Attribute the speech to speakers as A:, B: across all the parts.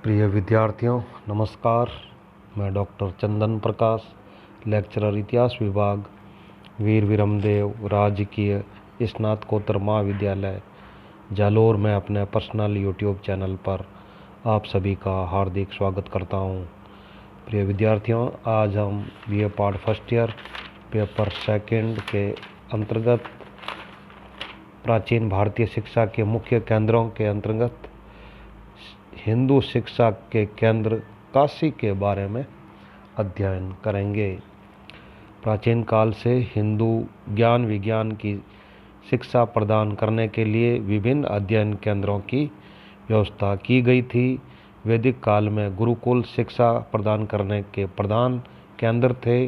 A: प्रिय विद्यार्थियों, नमस्कार। मैं डॉक्टर चंदन प्रकाश, लेक्चरर इतिहास विभाग, वीर विरमदेव राजकीय स्नातकोत्तर महाविद्यालय जालोर में अपने पर्सनल यूट्यूब चैनल पर आप सभी का हार्दिक स्वागत करता हूं। प्रिय विद्यार्थियों, आज हम BA part first year paper second के अंतर्गत प्राचीन भारतीय शिक्षा के मुख्य केंद्रों के अंतर्गत हिंदू शिक्षा के केंद्र काशी के बारे में अध्ययन करेंगे। प्राचीन काल से हिंदू ज्ञान विज्ञान की शिक्षा प्रदान करने के लिए विभिन्न अध्ययन केंद्रों की व्यवस्था की गई थी। वैदिक काल में गुरुकुल शिक्षा प्रदान करने के प्रधान केंद्र थे।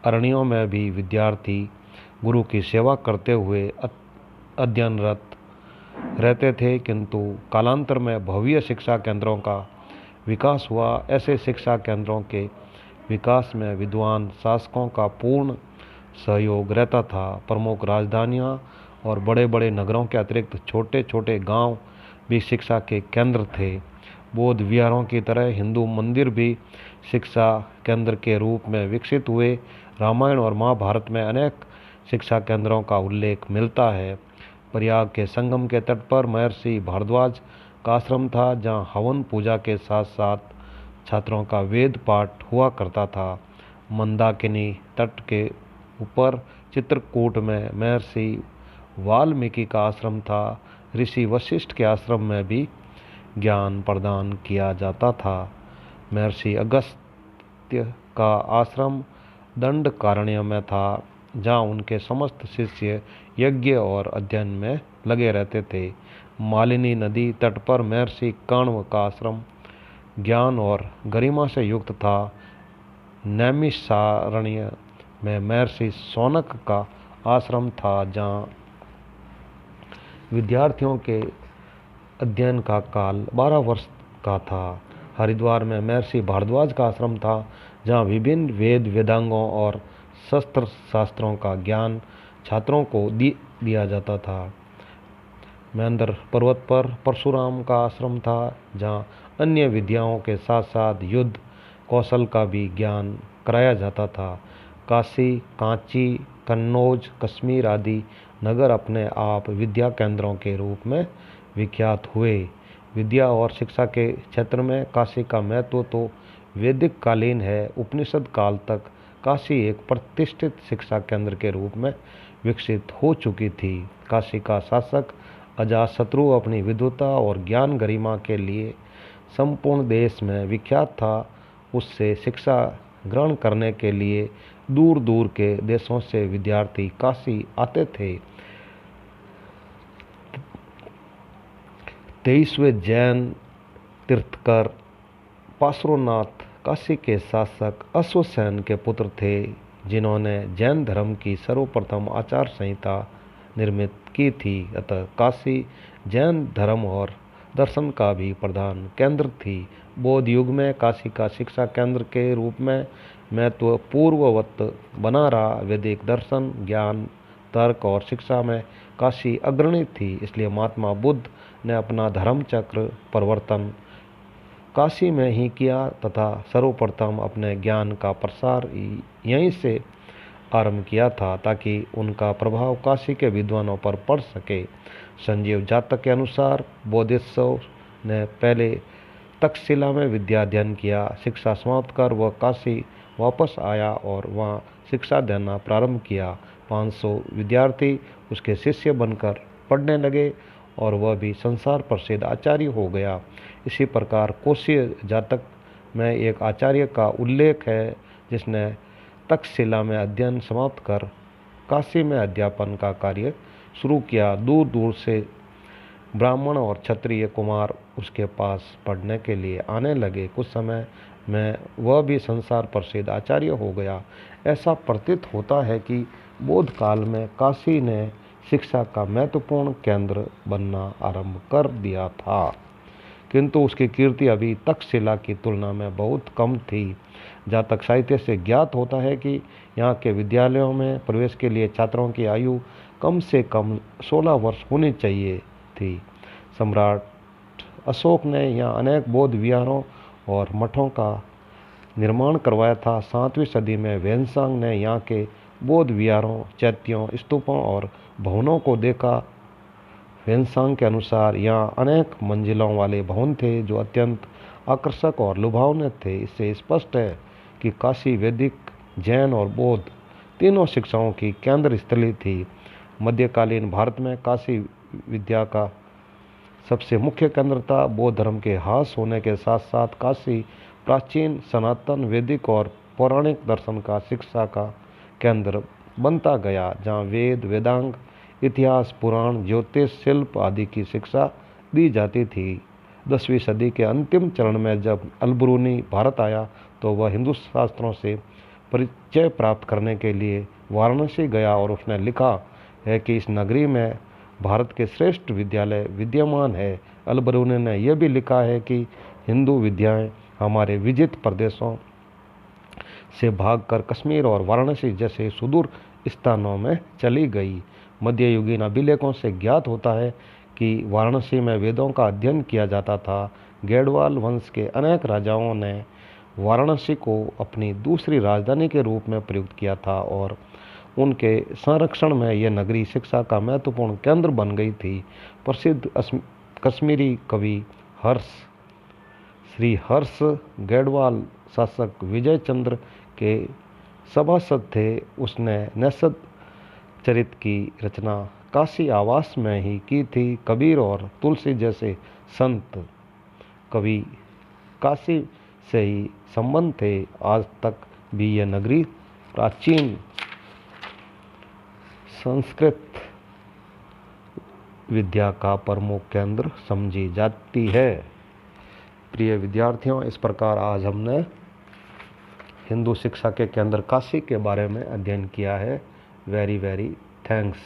A: अरण्यों में भी विद्यार्थी गुरु की सेवा करते हुए अध्ययनरत रहते थे, किंतु कालांतर में भव्य शिक्षा केंद्रों का विकास हुआ। ऐसे शिक्षा केंद्रों के विकास में विद्वान शासकों का पूर्ण सहयोग रहता था। प्रमुख राजधानियां और बड़े बड़े नगरों के अतिरिक्त छोटे छोटे गांव भी शिक्षा के केंद्र थे। बौद्ध विहारों की तरह हिंदू मंदिर भी शिक्षा केंद्र के रूप में विकसित हुए। रामायण और महाभारत में अनेक शिक्षा केंद्रों का उल्लेख मिलता है। प्रयाग के संगम के तट पर महर्षि भारद्वाज का आश्रम था, जहाँ हवन पूजा के साथ साथ छात्रों का वेद पाठ हुआ करता था। मंदाकिनी तट के ऊपर चित्रकूट में महर्षि वाल्मीकि का आश्रम था। ऋषि वशिष्ठ के आश्रम में भी ज्ञान प्रदान किया जाता था। महर्षि अगस्त्य का आश्रम दंडकारण्य में था, जहाँ उनके समस्त शिष्य यज्ञ और अध्ययन में लगे रहते थे। मालिनी नदी तट पर महर्षि कण्व का आश्रम ज्ञान और गरिमा से युक्त था। नैमिषारण्य में महर्षि शौनक का आश्रम था, जहाँ विद्यार्थियों के अध्ययन का काल 12 वर्ष का था। हरिद्वार में महर्षि भारद्वाज का आश्रम था, जहाँ विभिन्न वेद वेदांगों और शस्त्र शास्त्रों का ज्ञान छात्रों को दिया जाता था। महेंद्र पर्वत पर परशुराम का आश्रम था, जहाँ अन्य विद्याओं के साथ साथ युद्ध कौशल का भी ज्ञान कराया जाता था। काशी, कांची, कन्नौज, कश्मीर आदि नगर अपने आप विद्या केंद्रों के रूप में विख्यात हुए। विद्या और शिक्षा के क्षेत्र में काशी का महत्व तो वैदिक कालीन है। उपनिषद काल तक काशी एक प्रतिष्ठित शिक्षा केंद्र के रूप में विकसित हो चुकी थी। काशी का शासक अजातशत्रु अपनी विद्वता और ज्ञान गरिमा के लिए संपूर्ण देश में विख्यात था। उससे शिक्षा ग्रहण करने के लिए दूर दूर के देशों से विद्यार्थी काशी आते थे। 23वें जैन तीर्थकर पार्श्वनाथ काशी के शासक अश्वसेन के पुत्र थे, जिन्होंने जैन धर्म की सर्वप्रथम आचार संहिता निर्मित की थी। अतः काशी जैन धर्म और दर्शन का भी प्रधान केंद्र थी। बौद्ध युग में काशी का शिक्षा केंद्र के रूप में महत्व पूर्ववत बना रहा। वैदिक दर्शन, ज्ञान, तर्क और शिक्षा में काशी अग्रणी थी। इसलिए महात्मा बुद्ध ने अपना धर्म चक्र परिवर्तन काशी में ही किया तथा सर्वप्रथम अपने ज्ञान का प्रसार यहीं से आरंभ किया था, ताकि उनका प्रभाव काशी के विद्वानों पर पड़ सके। संजीव जातक के अनुसार बोधिसत्व ने पहले तक्षशिला में विद्या अध्ययन किया। शिक्षा समाप्त कर वह काशी वापस आया और वहाँ शिक्षा देना प्रारंभ किया। 500 विद्यार्थी उसके शिष्य बनकर पढ़ने लगे और वह भी संसार प्रसिद्ध आचार्य हो गया। इसी प्रकार कोशीय जातक में एक आचार्य का उल्लेख है, जिसने तक्षशिला में अध्ययन समाप्त कर काशी में अध्यापन का कार्य शुरू किया। दूर दूर से ब्राह्मण और क्षत्रिय कुमार उसके पास पढ़ने के लिए आने लगे। कुछ समय में वह भी संसार प्रसिद्ध आचार्य हो गया। ऐसा प्रतीत होता है कि बौद्ध काल में काशी ने शिक्षा का महत्वपूर्ण केंद्र बनना आरंभ कर दिया था, किंतु उसकी कीर्ति अभी तक्षशिला की तुलना में बहुत कम थी। जातक साहित्य से ज्ञात होता है कि यहाँ के विद्यालयों में प्रवेश के लिए छात्रों की आयु कम से कम 16 वर्ष होनी चाहिए थी। सम्राट अशोक ने यहाँ अनेक बौद्ध विहारों और मठों का निर्माण करवाया था। 7वीं सदी में वेनसांग ने यहाँ के बौद्ध विहारों, चैत्यों, स्तूपों और भवनों को देखा। वेनसांग के अनुसार यहाँ अनेक मंजिलों वाले भवन थे जो अत्यंत आकर्षक और लुभावने थे। इससे स्पष्ट है कि काशी वैदिक, जैन और बौद्ध तीनों शिक्षाओं की केंद्र स्थली थी। मध्यकालीन भारत में काशी विद्या का सबसे मुख्य केंद्र था। बौद्ध धर्म के ह्रास होने के साथ साथ काशी प्राचीन, सनातन, वैदिक और पौराणिक दर्शन का शिक्षा का केंद्र बनता गया, जहाँ वेद, वेदांग, इतिहास, पुराण, ज्योतिष, शिल्प आदि की शिक्षा दी जाती थी। 10वीं सदी के अंतिम चरण में जब अल-बिरूनी भारत आया तो वह हिंदू शास्त्रों से परिचय प्राप्त करने के लिए वाराणसी गया और उसने लिखा है कि इस नगरी में भारत के श्रेष्ठ विद्यालय विद्यमान है। अल-बिरूनी ने यह भी लिखा है कि हिंदू विद्याएं हमारे विजित प्रदेशों से भागकर कश्मीर और वाराणसी जैसे सुदूर स्थानों में चली गई। मध्ययुगीन अभिलेखों से ज्ञात होता है कि वाराणसी में वेदों का अध्ययन किया जाता था। गढ़वाल वंश के अनेक राजाओं ने वाराणसी को अपनी दूसरी राजधानी के रूप में प्रयुक्त किया था और उनके संरक्षण में यह नगरी शिक्षा का महत्वपूर्ण केंद्र बन गई थी। प्रसिद्ध कश्मीरी कवि श्री हर्ष गढ़वाल शासक विजय चंद्र के सभासद थे। उसने निषद चरित की रचना काशी आवास में ही की थी। कबीर और तुलसी जैसे संत कवि काशी से ही संबंध थे। आज तक भी यह नगरी प्राचीन संस्कृत विद्या का प्रमुख केंद्र समझी जाती है। प्रिय विद्यार्थियों, इस प्रकार आज हमने हिंदू शिक्षा के केंद्र काशी के बारे में अध्ययन किया है। Very thanks.